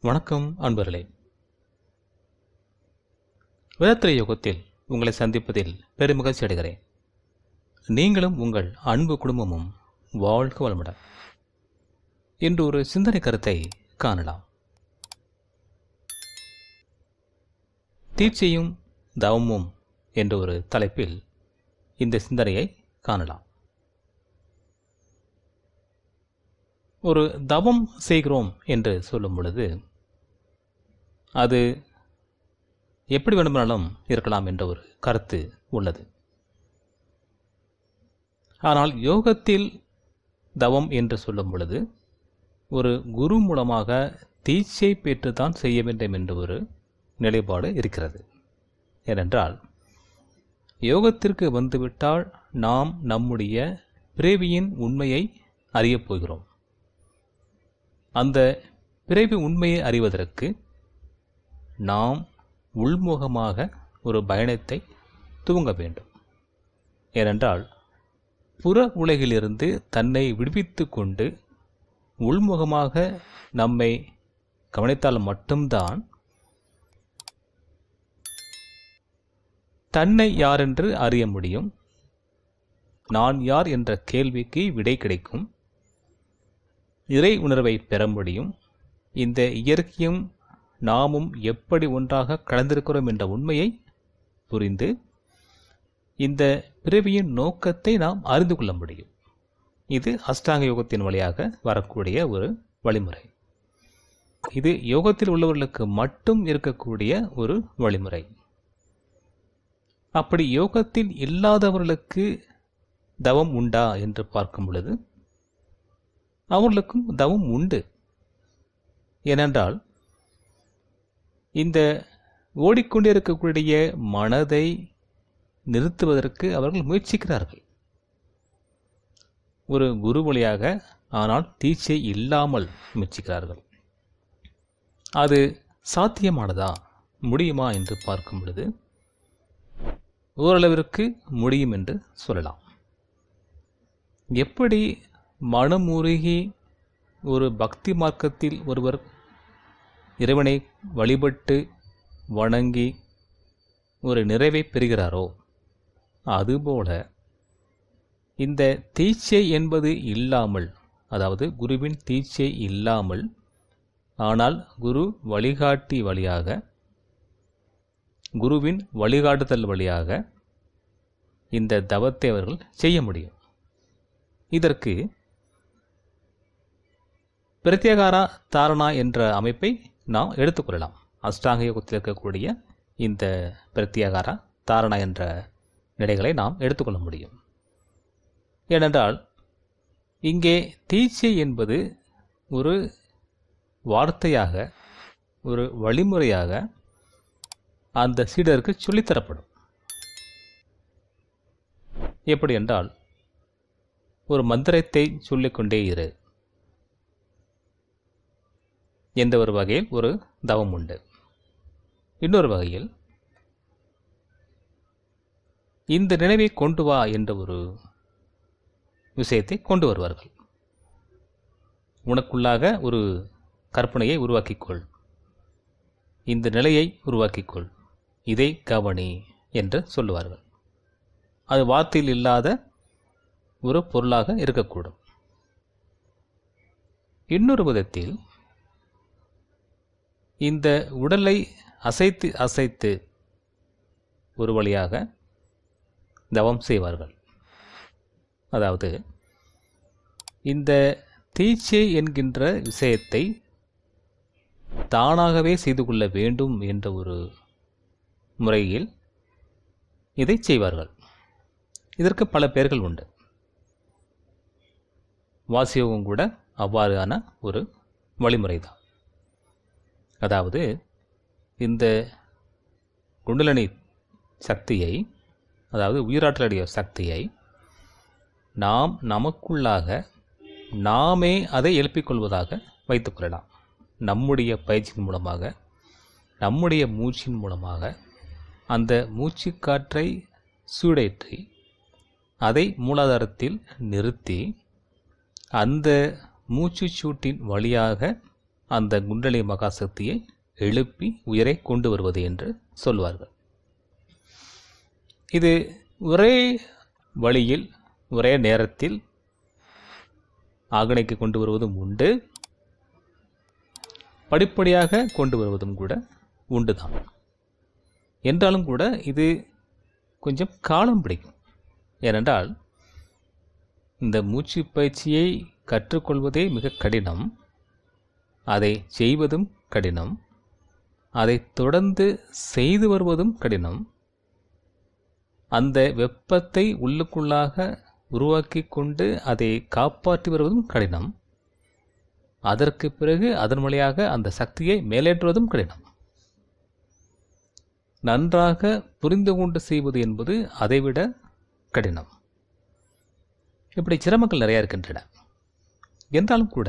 வணக்கம் அன்பர்களே. வேதத்திரை யுகத்தில் உங்களை சந்திப்பதில் பெருமகிழ்ச்சி அடைகிறேன். நீங்களும் உங்கள் அன்பு குடும்பமும் வாழ்க வளமுடன். இன்று ஒரு சிந்தனை கருத்தை காணலாம். தீட்சையும் தவமும் என்ற ஒரு தலைப்பில் இந்த சிந்தனையை காணலாம். ஒரு தவம் செய்கிறோம் என்று சொல்லும் பொழுது அது எப்படி வேண்டுமானாலும் இருக்கலாம் என்ற ஒரு கருத்து உள்ளது. ஆனால் யோகத்தில் தவம் என்று சொல்லும் பொழுது ஒரு குரு மூலமாக தீட்சை பெற்றுத்தான் செய்ய வேண்டும் என்ற ஒரு நிலைப்பாடு இருக்கிறது. ஏனென்றால் யோகத்திற்கு வந்துவிட்டால் நாம் நம்முடைய பிறவியின் உண்மையை அறியப் போகிறோம். அந்த பிறவி உண்மையை அறிவதற்கு நாம் உள்முகமாக ஒரு பயணத்தை துவங்க வேண்டும். ஏனென்றால் புற உலகிலிருந்து தன்னை விடுவித்து கொண்டு உள்முகமாக நம்மை கவனித்தால் மட்டும்தான் தன்னை யாரென்று அறிய முடியும். நான் யார் என்ற கேள்விக்கு விடை கிடைக்கும். இறை உணர்வை பெற முடியும். இந்த இயற்கையும் நாமும் எப்படி ஒன்றாக கலந்திருக்கிறோம் என்ற உண்மையை புரிந்து இந்த பிறவியின் நோக்கத்தை நாம் அறிந்து கொள்ள முடியும். இது அஷ்டாங்க யோகத்தின் வழியாக வரக்கூடிய ஒரு வழிமுறை. இது யோகத்தில் உள்ளவர்களுக்கு மட்டும் இருக்கக்கூடிய ஒரு வழிமுறை. அப்படி யோகத்தில் இல்லாதவர்களுக்கு தவம் உண்டா என்று பார்க்கும் பொழுது அவர்களுக்கும் தவம் உண்டு. ஏனென்றால் இந்த ஓடிக்கொண்டிருக்கக்கூடிய மனதை நிறுத்துவதற்கு அவர்கள் முயற்சிக்கிறார்கள். ஒரு குரு வழியாக, ஆனால் தீட்சை இல்லாமல் முயற்சிக்கிறார்கள். அது சாத்தியமானதா, முடியுமா என்று பார்க்கும் பொழுது ஓரளவிற்கு முடியும் என்று சொல்லலாம். எப்படி மனமுருகி ஒரு பக்தி மார்க்கத்தில் ஒருவர் இறைவனை வழிபட்டு வணங்கி ஒரு நிறைவை பெறுகிறாரோ, அதுபோல இந்த தீட்சை என்பது இல்லாமல், அதாவது குருவின் தீட்சை இல்லாமல், ஆனால் குரு வழிகாட்டி வழியாக, குருவின் வழிகாட்டுதல் வழியாக இந்த தவத்தை அவர்கள் செய்ய முடியும். இதற்கு பிரத்யேகாரா தாரணா என்ற அமைப்பை நாம் எடுத்துக்கொள்ளலாம். அஷ்டாங்க யோகத்தில் இருக்கக்கூடிய இந்த பிரத்யேகாரா தாரணா என்ற நிலைகளை நாம் எடுத்துக்கொள்ள முடியும். ஏனென்றால் இங்கே தீட்சை என்பது ஒரு வார்த்தையாக, ஒரு வழிமுறையாக அந்த சீடருக்கு சொல்லித்தரப்படும். எப்படி என்றால், ஒரு மந்திரத்தை சொல்லிக்கொண்டே இரு. எந்த ஒரு வகையில் ஒரு தவம் உண்டு. இன்னொரு வகையில் இந்த நினைவை கொண்டு வா என்ற ஒரு விஷயத்தை கொண்டு வருவார்கள். உனக்குள்ளாக ஒரு கற்பனையை உருவாக்கிக்கொள், இந்த நிலையை உருவாக்கிக்கொள், இதை கவனி என்று சொல்லுவார்கள். அது வார்த்தையில் இல்லாத ஒரு பொருளாக இருக்கக்கூடும். இன்னொரு விதத்தில் இந்த உடலை அசைத்து அசைத்து ஒரு வழியாக தவம் செய்வார்கள். அதாவது இந்த தீட்சை என்கின்ற விஷயத்தை தானாகவே செய்து கொள்ள வேண்டும் என்ற ஒரு முறையில் இதை செய்வார்கள். இதற்கு பல பெயர்கள் உண்டு. வாசியோகம் கூட அவ்வாறான ஒரு வழிமுறை தான். அதாவது இந்த குண்டலினி சக்தியை, அதாவது உயிராற்றலுடைய சக்தியை நாம் நமக்குள்ளாக நாமே அதை எழுப்பிக் கொள்வதாக வைத்துக்கொள்ளலாம். நம்முடைய பயிற்சியின் மூலமாக, நம்முடைய மூச்சின் மூலமாக அந்த மூச்சு காற்றை சூடேற்றி அதை மூலாதாரத்தில் நிறுத்தி அந்த மூச்சுச்சூட்டின் வழியாக அந்த குண்டலினி மகாசக்தியை எழுப்பி உயரை கொண்டு வருவது என்று சொல்வார்கள். இது ஒரே வழியில் ஒரே நேரத்தில் ஆக்னைக்கு கொண்டு வருவதும் உண்டு, படிப்படியாக கொண்டு வருவதும் கூட உண்டுதான். என்றாலும் கூட இது கொஞ்சம் காலம் பிடிக்கும். ஏனென்றால் இந்த மூச்சு பயிற்சியை கற்றுக்கொள்வதே மிக கடினம், அதை செய்வதும் கடினம், அதை தொடர்ந்து செய்து வருவதும் கடினம். அந்த வெப்பத்தை உள்ளுக்குள்ளாக உருவாக்கி கொண்டு அதை காப்பாற்றி வருவதும் கடினம். அதற்கு பிறகு அதன் வழியாக அந்த சக்தியை மேலேற்றுவதும் கடினம். நன்றாக புரிந்து கொண்டு செய்வது என்பது அதைவிட கடினம். இப்படி சிரமங்கள் நிறைய இருக்கின்றன. என்றாலும் கூட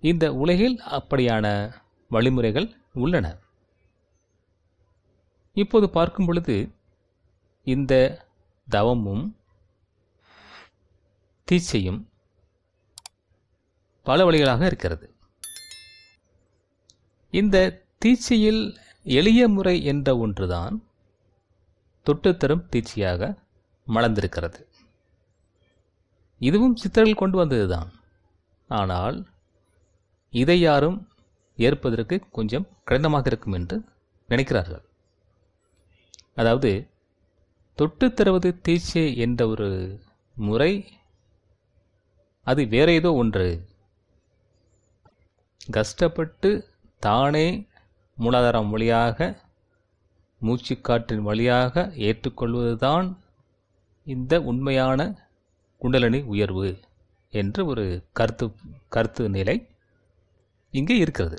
இந்த உலகில் அப்படியான வழிமுறைகள் உள்ளன. இப்போது பார்க்கும் பொழுது இந்த தவமும் தீட்சையும் பல வழிகளாக இருக்கிறது. இந்த தீட்சையில் எளிய முறை என்ற ஒன்றுதான் தொட்டுத்தரும் தீட்சையாக மலர்ந்திருக்கிறது. இதுவும் சித்தர்கள் கொண்டு வந்ததுதான். ஆனால் இதை யாரும் ஏற்பதற்கு கொஞ்சம் கடினமாக இருக்கும் என்று நினைக்கிறார்கள். அதாவது தொட்டு தருவது தீட்சை என்ற ஒரு முறை, அது வேற ஏதோ ஒன்று. கஷ்டப்பட்டு தானே மூலாதாரம் வழியாக மூச்சுக்காற்றின் வழியாக ஏற்றுக்கொள்வதுதான் இந்த உண்மையான குண்டலினி உயர்வு என்று ஒரு கருத்து நிலை இங்கே இருக்கிறது.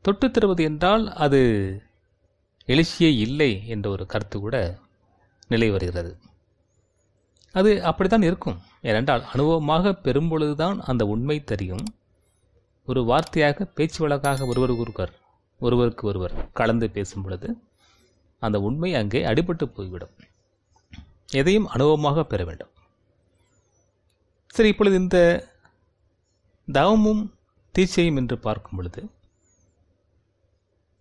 தொட்டு தருவது என்றால் அது எழுச்சியே இல்லை என்ற ஒரு கருத்து கூட நிலை வருகிறது. அது அப்படித்தான் இருக்கும். ஏனென்றால் அனுபவமாக பெறும்பொழுதுதான் அந்த உண்மை தெரியும். ஒரு வார்த்தையாக பேச்சு வழக்காக ஒருவருக்கு ஒருவர் கலந்து பேசும் பொழுது அந்த உண்மை அங்கே அடிபட்டு போய்விடும். எதையும் அனுபவமாக பெற வேண்டும். சரி, இப்பொழுது இந்த தவமும் தீட்சையும் என்று பார்க்கும் பொழுது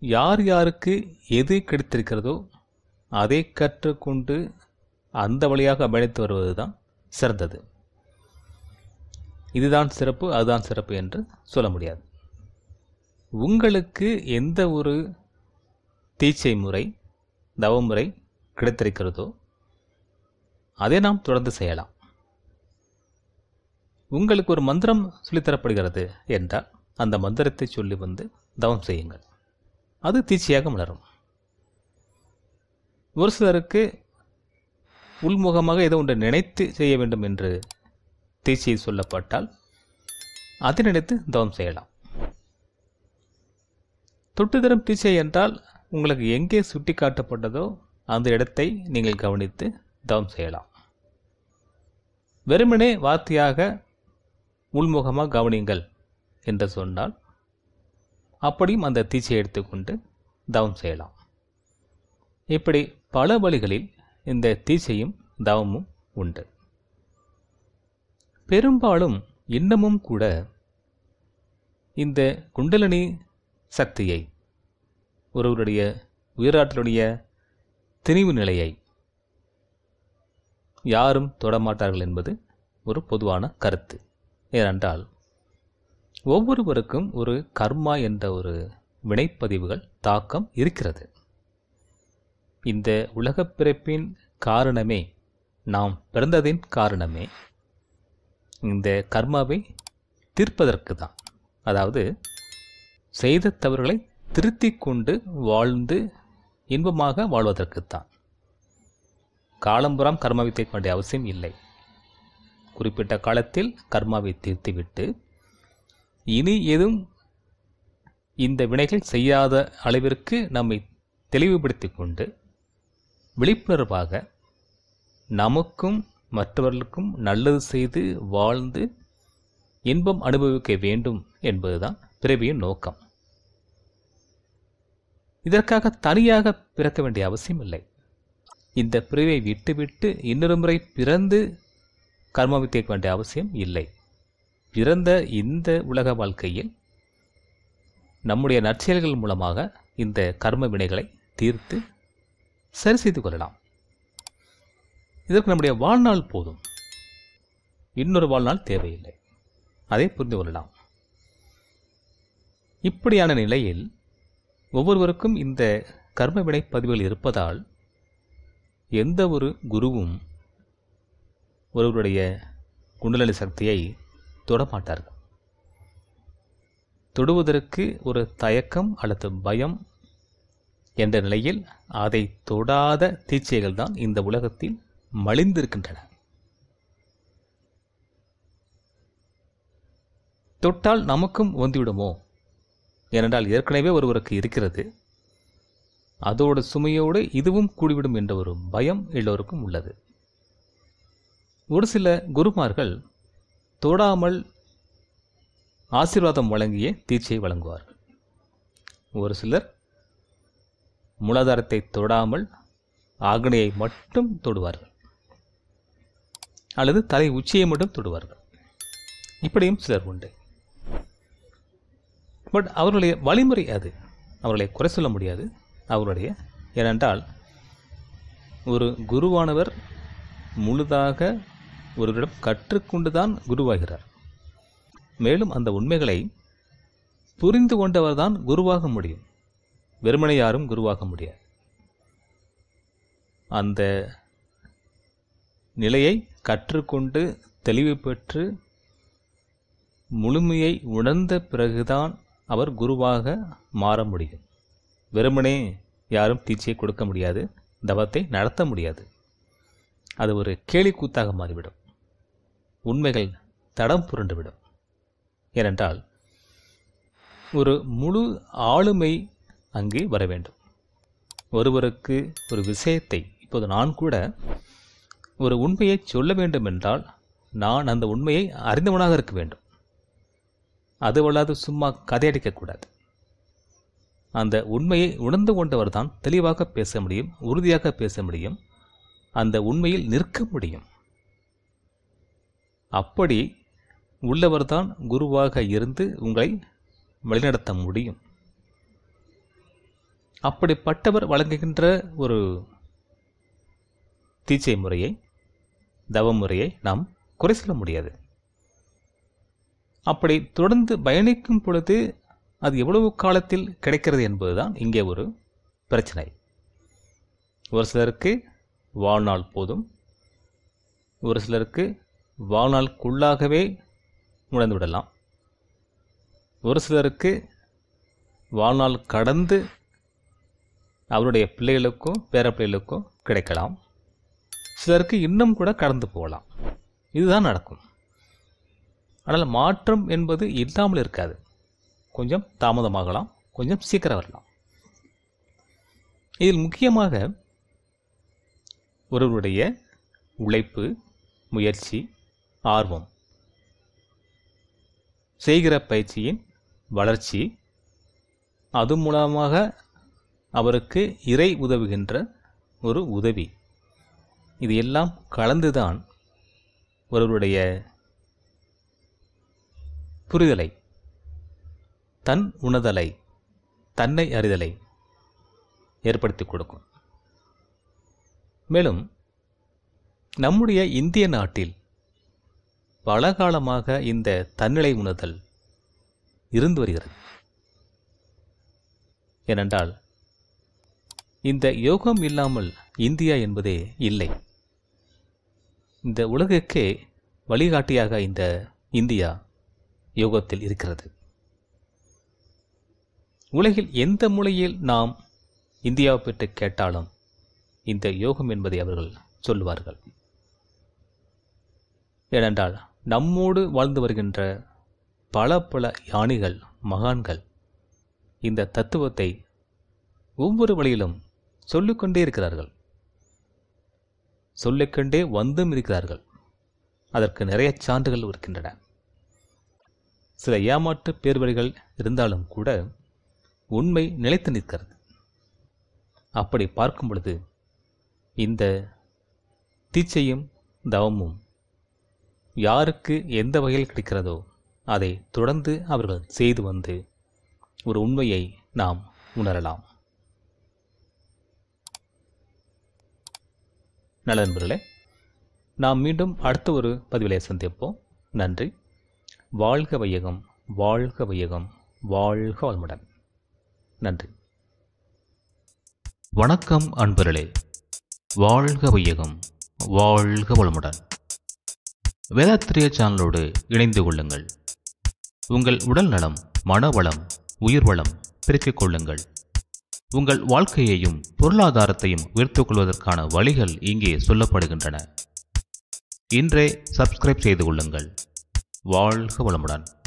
யார் யாருக்கு எது கிடைத்திருக்கிறதோ அதை கற்றுக்கொண்டு அந்த வழியாக பயணித்து வருவது தான் சிறந்தது. இதுதான் சிறப்பு, அதுதான் சிறப்பு என்று சொல்ல முடியாது. உங்களுக்கு எந்த ஒரு தீட்சை முறை, தவமுறை கிடைத்திருக்கிறதோ அதை நாம் தொடர்ந்து செய்யலாம். உங்களுக்கு ஒரு மந்திரம் சொல்லித்தரப்படுகிறது என்றால் அந்த மந்திரத்தை சொல்லி வந்து தவம் செய்யுங்கள். அது தீட்சையாக மலரும். ஒரு சிலருக்கு உள்முகமாக ஏதோ ஒன்று நினைத்து செய்ய வேண்டும் என்று தீட்சை சொல்லப்பட்டால் அதை நினைத்து தவம் செய்யலாம். தொட்டுத்தரும் தீட்சை என்றால் உங்களுக்கு எங்கே சுட்டி காட்டப்பட்டதோ அந்த இடத்தை நீங்கள் கவனித்து தவம் செய்யலாம். வெறுமனே வார்த்தையாக உள்முகமாக கவனிங்கள் என்று சொன்னால் அப்படியும் அந்த தீட்சையை எடுத்துக்கொண்டு தவம் செய்யலாம். இப்படி பல வழிகளில் இந்த தீட்சையும் தவமும் உண்டு. பெரும்பாலும் இன்னமும் கூட இந்த குண்டலினி சக்தியை, ஒருவருடைய உயிராற்றலுடைய திணிவு நிலையை யாரும் தொடமாட்டார்கள் என்பது ஒரு பொதுவான கருத்து. ஏனென்றால் ஒவ்வொருவருக்கும் ஒரு கர்மா என்ற ஒரு வினைப்பதிவுகள் தாக்கம் இருக்கிறது. இந்த உலகப் பிறப்பின் காரணமே, நாம் பிறந்ததின் காரணமே இந்த கர்மாவை தீர்ப்பதற்கு தான். அதாவது செய்த தவறுகளை திருத்திக் கொண்டு வாழ்ந்து இன்பமாக வாழ்வதற்குத்தான். காலம்புறம் கர்மாவை தீர்க்க வேண்டிய அவசியம் இல்லை. குறிப்பிட்ட காலத்தில் கர்மாவை தீர்த்துவிட்டு இனி எதுவும் இந்த வினைகள் செய்யாத அளவிற்கு நம்மை தெளிவுபடுத்தி கொண்டு விழிப்புணர்வாக நமக்கும் மற்றவர்களுக்கும் நல்லது செய்து வாழ்ந்து இன்பம் அனுபவிக்க வேண்டும் என்பதுதான் பிறவியின் நோக்கம். இதற்காக தனியாக பிறக்க வேண்டிய அவசியம் இல்லை. இந்த பிறவியை விட்டுவிட்டு இன்னொரு முறை பிறந்து கர்மாவை தீர்க்க வேண்டிய அவசியம் இல்லை. பிறந்த இந்த உலக வாழ்க்கையில் நம்முடைய நற்செயல்கள் மூலமாக இந்த கர்ம வினைகளை தீர்த்து சரி செய்து கொள்ளலாம். இதற்கு நம்முடைய வாழ்நாள் போதும், இன்னொரு வாழ்நாள் தேவையில்லை. அதை புரிந்து கொள்ளலாம். இப்படியான நிலையில் ஒவ்வொருவருக்கும் இந்த கர்ம வினை பதிவுகள் இருப்பதால் எந்த ஒரு குருவும் ஒருவருடைய குண்டலினி சக்தியை தொடமாட்டார்கள். தொடுவதற்கு ஒரு தயக்கம் அல்லது பயம் என்ற நிலையில் அதை தொடாத தீட்சைகள் தான் இந்த உலகத்தில் மலிந்திருக்கின்றன. தொட்டால் நமக்கும் ஒந்திவிடுமோ? ஏனென்றால் ஏற்கனவே ஒருவருக்கு இருக்கிறது, அதோடு சுமையோடு இதுவும் கூடிவிடும் என்ற ஒரு பயம் எல்லோருக்கும் உள்ளது. ஒரு சில குருமார்கள் தொடாமல் ஆசீர்வாதம் வழங்கிய தீட்சையை வழங்குவார்கள். ஒரு சிலர் மூலாதாரத்தை தொடாமல் ஆக்னையை மட்டும் தொடுவார்கள், அல்லது தலை உச்சியை மட்டும் தொடுவார்கள். இப்படியும் சிலர் உண்டு. பட் அவர்களுடைய வழிமுறை அது, அவர்களை குறை சொல்ல முடியாது. அவருடைய ஏனென்றால் ஒரு குருவானவர் முழுதாக ஒருவரிடம் கற்றுக்கொண்டுதான் குருவாகிறார். மேலும் அந்த உண்மைகளை புரிந்து கொண்டவர்தான் குருவாக முடியும். வெறுமனை யாரும் குருவாக முடியாது. அந்த நிலையை கற்றுக்கொண்டு தெளிவு பெற்று முழுமையை உணர்ந்த பிறகுதான் அவர் குருவாக மாற முடியும். வெறுமனே யாரும் தீட்சையை கொடுக்க முடியாது, தவத்தை நடத்த முடியாது. அது ஒரு கேலிக்கூத்தாக மாறிவிடும். உண்மைகள் தடம் புரண்டுவிடும். ஏனென்றால் ஒரு முழு ஆளுமை அங்கே வர வேண்டும். ஒருவருக்கு ஒரு விஷயத்தை, இப்போது நான் கூட ஒரு உண்மையை சொல்ல வேண்டும் என்றால் நான் அந்த உண்மையை அறிந்தவனாக இருக்க வேண்டும். அதுவல்லாது சும்மா கதையடிக்கக்கூடாது. அந்த உண்மையை உணர்ந்து கொண்டவர் தான் தெளிவாக பேச முடியும், உறுதியாக பேச முடியும், அந்த உண்மையில் நிற்க முடியும். அப்படி உள்ளவர்தான் குருவாக இருந்து உங்களை வழிநடத்த முடியும். அப்படிப்பட்டவர் வழங்குகின்ற ஒரு தீட்சை முறையை, தவ முறையை நாம் குறை சொல்ல முடியாது. அப்படி தொடர்ந்து பயணிக்கும் பொழுது அது எவ்வளவு காலத்தில் கிடைக்கிறது என்பதுதான் இங்கே ஒரு பிரச்சனை. ஒரு சிலருக்கு வாழ்நாள் போதும், ஒரு சிலருக்கு வாழ்நாளுக்குள்ளாகவே உணர்ந்து விடலாம், ஒரு சிலருக்கு வாழ்நாள் கடந்து அவருடைய பிள்ளைகளுக்கோ பேரப்பிள்ளைகளுக்கோ கிடைக்கலாம், சிலருக்கு இன்னும் கூட கடந்து போகலாம். இதுதான் நடக்கும். ஆனால் மாற்றம் என்பது இல்லாமல் இருக்காது. கொஞ்சம் தாமதமாகலாம், கொஞ்சம் சீக்கிரம் வரலாம். இதில் முக்கியமாக ஒருவருடைய உழைப்பு, முயற்சி, ஆர்வம், செய்கிற பயிற்சியின் வளர்ச்சி, அது மூலமாக அவருக்கு இறை உதவுகின்ற ஒரு உதவி, இது எல்லாம் கலந்துதான் ஒருவருடைய புரிதலை, தன் உணர்தலை, தன்னை அறிதலை ஏற்படுத்தி கொடுக்கும். மேலும் நம்முடைய இந்திய நாட்டில் பல காலமாக இந்த தன்னிலை உணர்தல் இருந்து வருகிறது. ஏனென்றால் இந்த யோகம் இல்லாமல் இந்தியா என்பதே இல்லை. இந்த உலகுக்கே வழிகாட்டியாக இந்த இந்தியா யோகத்தில் இருக்கிறது. உலகில் எந்த மூலையில் நாம் இந்தியாவை பற்றி கேட்டாலும் இந்த யோகம் என்பதை அவர்கள் சொல்லுவார்கள். ஏனென்றால் நம்மோடு வாழ்ந்து வருகின்ற பல பல ஞானிகள், மகான்கள் இந்த தத்துவத்தை ஒவ்வொரு வழியிலும் சொல்லிக்கொண்டே இருக்கிறார்கள், சொல்லிக்கொண்டே வந்தும் இருக்கிறார்கள். அதற்கு நிறைய சான்றுகள் இருக்கின்றன. சில ஏமாற்று பேர்வழிகள் இருந்தாலும் கூட உண்மை நிலைத்து நிற்கிறது. அப்படி பார்க்கும் பொழுது இந்த தீட்சையும் தவமும் யாருக்கு எந்த வகையில் கிடைக்கிறதோ அதை தொடர்ந்து அவர்கள் செய்து வந்து ஒரு உண்மையை நாம் உணரலாம். நல்ல நண்பர்களே, நாம் மீண்டும் அடுத்த ஒரு பதிவிலே சந்திப்போம். நன்றி. வாழ்க வையகம், வாழ்க வையகம், வாழ்க வளமுடன். நன்றி. வணக்கம் அன்பர்களே. வாழ்க வையகம், வாழ்க வளமுடன். வேதாத்திரிய சேனலோடு இணைந்து கொள்ளுங்கள். உங்கள் உடல் நலம், மனவளம், உயிர் வளம் பெருக்கிக் கொள்ளுங்கள். உங்கள் வாழ்க்கையையும் பொருளாதாரத்தையும் உயர்த்திக் கொள்வதற்கான வழிகள் இங்கே சொல்லப்படுகின்றன. இன்றே சப்ஸ்கிரைப் செய்து கொள்ளுங்கள். வாழ்க வளமுடன்.